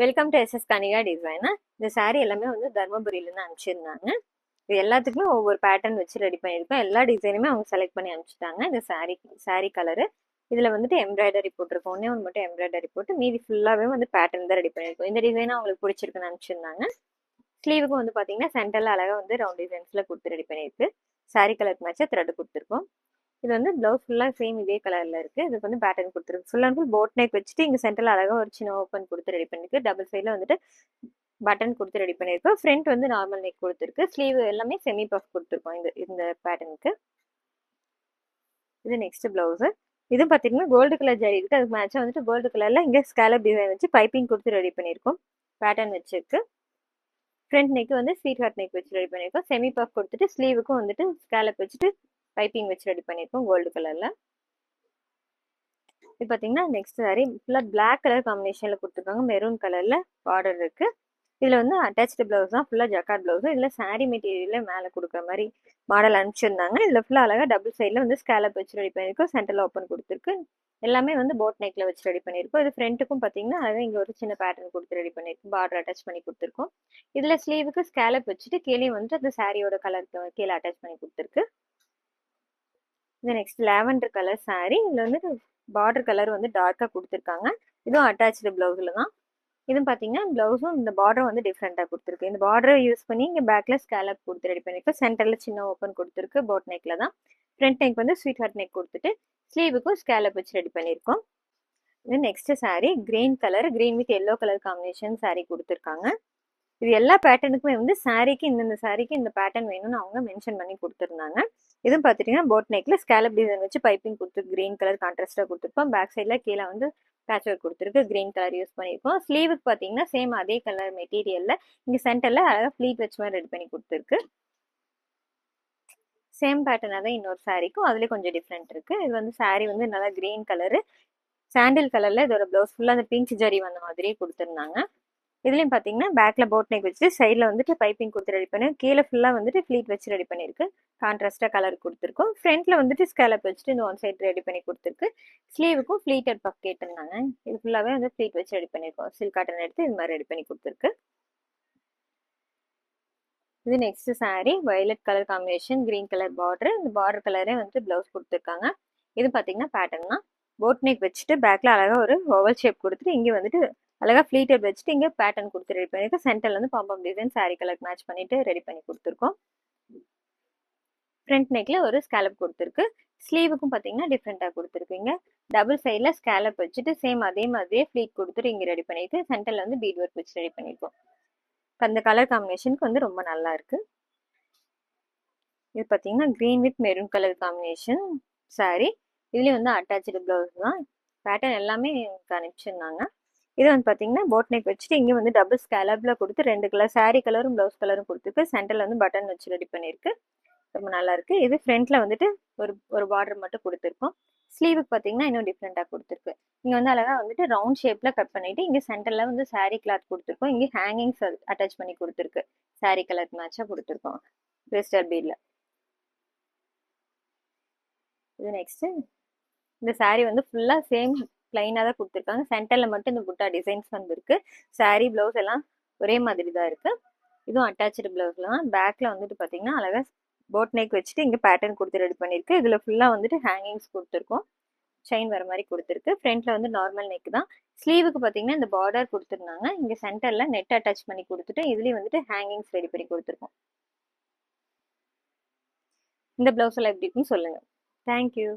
Welcome to SS Kanika design. இந்த saree எல்லாமே வந்து தர்மபுரியிலேருந்து அனுப்பிச்சிருந்தாங்க. இது எல்லாத்துக்குமே ஒவ்வொரு பேட்டர்ன் வச்சு ரெடி பண்ணியிருக்கோம். எல்லா டிசைனுமே அவங்க செலக்ட் பண்ணி அனுப்பிச்சிட்டாங்க. இந்த saree கலரு இதில் வந்துட்டு எம்ப்ராய்டரி போட்டிருக்கோம். ஒன்றே ஒன்று மட்டும் எம்ப்ராய்டரி போட்டு மீதி ஃபுல்லாகவே வந்து பேட்டர்ன் தான் ரெடி பண்ணியிருக்கோம். இந்த டிசைனும் அவங்களுக்கு பிடிச்சிருக்குன்னு அனுப்பிச்சிருந்தாங்க. ஸ்லீவுக்கும் வந்து பார்த்தீங்கன்னா சென்டரில் அழகாக வந்து ரவுண்ட் டிசைன்ஸில் கொடுத்து ரெடி பண்ணியிருக்கு. saree கலருக்கு மேட்சாக த்ரெட் கொடுத்துருக்கோம். இது வந்து ப்ளவுஸ் ஃபுல்லாக சேம் இதே கலரில் இருக்குது. இதுக்கு வந்து பேட்டர்ன் கொடுத்துருக்கு. Full and full boat neck வச்சுட்டு இங்கே சென்டரில் அழகாக ஒரு சின்ன ஓப்பன் கொடுத்து ரெடி பண்ணிருக்கு. டபுள் சைடில் வந்துட்டு பட்டன் கொடுத்து ரெடி பண்ணியிருக்கோம். ஃப்ரண்ட் வந்து நார்மல் நெக் கொடுத்துருக்கு. ஸ்லீவ் எல்லாமே செமி பஃப் கொடுத்துருக்கோம் இந்த பேட்டர்னுக்கு. இது நெக்ஸ்ட் ப்ளவுஸு. இது பார்த்தீங்கன்னா கோல்டு கலர் ஜரி இருக்குது. அதுக்கு மேட்சாக வந்துட்டு கோல்டு கலரில் இங்கே ஸ்கேலப் டிசைன் வச்சு பைப்பிங் கொடுத்து ரெடி பண்ணியிருக்கோம். பேட்டர்ன் வச்சுருக்கு. ஃப்ரண்ட் நெக் வந்து ஸ்வீட் ஹார்ட் நெக் வச்சு ரெடி பண்ணியிருக்கோம். செமி பஃப் கொடுத்துட்டு ஸ்லீவுக்கும் வந்துட்டு ஸ்கேலப் வச்சுட்டு பைப்பிங் வச்சு ரெடி பண்ணியிருக்கோம் கோல்டு கலரில். இது பார்த்தீங்கன்னா நெக்ஸ்ட் சாரி ஃபுல்லாக பிளாக் கலர் காம்பினேஷனில் கொடுத்துருக்காங்க. மெரூன் கலரில் பார்டர் இருக்குது. இதில் வந்து அட்டாச்சு ப்ளவுஸ் தான், ஃபுல்லாக ஜக்கார்ட் ப்ளவுஸு. இதில் சாரீ மெட்டீரியலில் மேலே கொடுக்குற மாதிரி மாடல் அனுப்பிச்சிருந்தாங்க. இதில் ஃபுல்லாக அழகாக டபுள் சைடில் வந்து ஸ்கேலப் வச்சு ரெடி பண்ணியிருக்கோம். சென்டரில் ஓப்பன் கொடுத்துருக்கு. எல்லாமே வந்து போட் நெக்கில் வச்சு ரெடி பண்ணியிருக்கோம். இது ஃப்ரண்ட்டுக்கும் பார்த்தீங்கன்னா அழகாக இங்கே ஒரு சின்ன பேட்டர்ன் கொடுத்து ரெடி பண்ணியிருக்கோம். பார்டர் அட்டாச் பண்ணி கொடுத்துருக்கோம். இதில் ஸ்லீவுக்கு ஸ்கேலப் வச்சுட்டு கீழே வந்துட்டு அந்த சாரியோட கலருக்கு கீழே அட்டாச் பண்ணி கொடுத்துருக்கு. இது நெக்ஸ்ட் லாவெண்டர் கலர் சாரீ. இதில் வந்து பார்டர் கலர் வந்து டார்க்காக கொடுத்துருக்காங்க. இதுவும் அட்டாச்சு ப்ளவுஸில் தான். இதுவும் பார்த்தீங்கன்னா ப்ளவுஸும் இந்த பார்டர் வந்து டிஃப்ரெண்ட்டாக கொடுத்துருக்கு. இந்த பார்டரை யூஸ் பண்ணி இங்கே பேக்கில் ஸ்கேலப் கொடுத்து ரெடி பண்ணியிருக்கோம். சென்டரில் சின்ன ஓப்பன் கொடுத்துருக்கு. போட் நெக்கில் தான். ஃப்ரண்ட் நெக் வந்து ஸ்வீட் ஹார்ட் நெக் கொடுத்துட்டு ஸ்லீவுக்கும் ஸ்கேலப் வச்சு ரெடி பண்ணியிருக்கோம். இது next sari green colour, green with yellow colour combination sari கொடுத்துருக்காங்க. இது எல்லா பேட்டர்னுக்குமே வந்து சாரீக்கு இந்த பேட்டர்ன் வேணும்னு அவங்க மென்ஷன் பண்ணி கொடுத்துருந்தாங்க. இதுவும் பார்த்துட்டிங்கன்னா போட் நெக்கில் ஸ்கேலப் டிசைன் வச்சு பைப்பிங் கொடுத்துருக்கு. கிரீன் கலர் கான்ட்ராஸ்டாக கொடுத்துருக்கோம். பேக் சைடில் கீழே வந்து பேட்ச் ஒர்க் கொடுத்துருக்கு. கிரீன் கலர் யூஸ் பண்ணியிருக்கோம். ஸ்லீவுக்கு பார்த்தீங்கன்னா சேம் அதே கலர் மெட்டீரியலில் இங்கே சென்டரில் அழகாக ஃப்ளீட் வச்சு மாதிரி ரெடி பண்ணி கொடுத்துருக்கு. சேம் பேட்டர்னாக தான் இன்னொரு சாரீக்கும் அதுலேயே கொஞ்சம் டிஃப்ரெண்ட் இருக்குது. இது வந்து சாரீ வந்து நல்லா கிரீன் கலரு, சாண்டில் கலரில் இதோட ப்ளவுஸ் ஃபுல்லாக அந்த பிங்க் ஜரி வந்த மாதிரியே கொடுத்துருந்தாங்க. இதுலேயும் பார்த்தீங்கன்னா பேக்கில் போட் நெக் வச்சு சைடில் வந்துட்டு பைப்பிங் கொடுத்து ரெடி பண்ணி கீழே ஃபுல்லாக வந்துட்டு ஃப்ளீட் வச்சு ரெடி பண்ணியிருக்கு. கான்ட்ராஸ்டாக கலர் கொடுத்துருக்கோம். ஃப்ரண்ட்டில் வந்துட்டு ஸ்கேலப் வச்சுட்டு இந்த ஒன் சைட் ரெடி பண்ணி கொடுத்துருக்கு. ஸ்லீவுக்கும் ஃப்ளீட்டட் பஃப் கேட்டிருந்தாங்க. இது ஃபுல்லாகவே வந்து ஃப்ளீட் வச்சு ரெடி பண்ணியிருக்கோம். சில்க் காட்டன் எடுத்து இது மாதிரி ரெடி பண்ணி கொடுத்துருக்கு. இது next sari violet colour combination, green colour border. இந்த பார்டர் கலரே வந்து ப்ளவுஸ் கொடுத்துருக்காங்க. இது பார்த்தீங்கன்னா பேட்டர்ன் தான். போட் நெக் வச்சுட்டு பேக்கில் அழகாக ஒரு ஓவல் ஷேப் கொடுத்துட்டு இங்கே வந்துட்டு அழகாக ஃப்ளீட்டட் வச்சுட்டு இங்கே பேட்டர்ன் கொடுத்து ரெடி பண்ணியிருக்கோம். சென்டரில் வந்து பாம்பம் டிசைன் சாரீ கலருக்கு மேட்ச் பண்ணிட்டு ரெடி பண்ணி கொடுத்துருக்கோம். ஃப்ரண்ட் நெக்கில் ஒரு ஸ்கேலப் கொடுத்துருக்கு. ஸ்லீவுக்கும் பார்த்தீங்கன்னா டிஃப்ரெண்ட்டாக கொடுத்துருக்குங்க. டபுள் சைடில் ஸ்கேலப் வச்சுட்டு சேம் அதே மாதிரியே ஃப்ளீட் கொடுத்துட்டு இங்கே ரெடி பண்ணிட்டு சென்டரில் வந்து பீட் ஒர்க் வச்சு ரெடி பண்ணியிருக்கோம். அந்த கலர் காம்பினேஷனுக்கு வந்து ரொம்ப நல்லா இருக்கு. இது பார்த்தீங்கன்னா green with maroon colour combination sari. இதுலேயும் வந்து அட்டாச்சு ப்ளவுஸ் தான். பேட்டர்ன் எல்லாமே அனுப்பிச்சிருந்தாங்க. இது வந்து பார்த்தீங்கன்னா போட் நெக் வச்சுட்டு இங்கே வந்து டபுள் ஸ்கேலப்பில் கொடுத்து 2 கலர் சாரீ கலரும் ப்ளவுஸ் கலரும் கொடுத்துருக்கு. சென்டரில் வந்து பட்டன் வச்சு ரெடி பண்ணியிருக்கு. ரொம்ப நல்லா இருக்கு. இது ஃப்ரண்ட்டில் வந்துட்டு ஒரு பார்டர் மட்டும் கொடுத்துருக்கோம். ஸ்லீவுக்கு பார்த்தீங்கன்னா இன்னும் டிஃப்ரெண்ட்டாக கொடுத்துருக்கு. இங்கே வந்து அழகாக வந்துட்டு ரவுண்ட் ஷேப்பில் கட் பண்ணிவிட்டு இங்கே சென்டரில் வந்து சாரீ கிளாத் கொடுத்துருக்கோம். இங்கே ஹேங்கிங்ஸ் அட்டாச் பண்ணி கொடுத்துருக்கு. சாரீ கலருக்கு மேட்சாக கொடுத்துருக்கோம் கிறிஸ்டல் பீடில். இது நெக்ஸ்ட்டு இந்த சாரீ வந்து ஃபுல்லாக சேம் பிளைனாக தான் கொடுத்துருக்காங்க. சென்டரில் மட்டும் இந்த புட்டா டிசைன்ஸ் வந்துருக்கு. சாரீ ப்ளவுஸ் எல்லாம் ஒரே மாதிரி தான் இருக்குது. இதுவும் அட்டாச்சு ப்ளவுஸில் தான். பேக்கில் வந்துட்டு பார்த்தீங்கன்னா அழகாக போட் நெக் வச்சுட்டு இங்கே பேட்டர்ன் கொடுத்து ரெடி பண்ணியிருக்கு. இதில் ஃபுல்லாக வந்துட்டு ஹேங்கிங்ஸ் கொடுத்துருக்கோம். செயின் வர மாதிரி கொடுத்துருக்கு. ஃப்ரண்ட்டில் வந்து நார்மல் நெக் தான். ஸ்லீவுக்கு பார்த்தீங்கன்னா இந்த பார்டர் கொடுத்துருந்தாங்க. இங்கே சென்டரில் நெட் அட்டாச் பண்ணி கொடுத்துட்டு இதுலேயும் வந்துட்டு ஹேங்கிங்ஸ் ரெடி பண்ணி கொடுத்துருக்கோம். இந்த ப்ளவுஸ் எல்லாம் எப்படி இருக்குன்னு சொல்லுங்கள். தேங்க்யூ.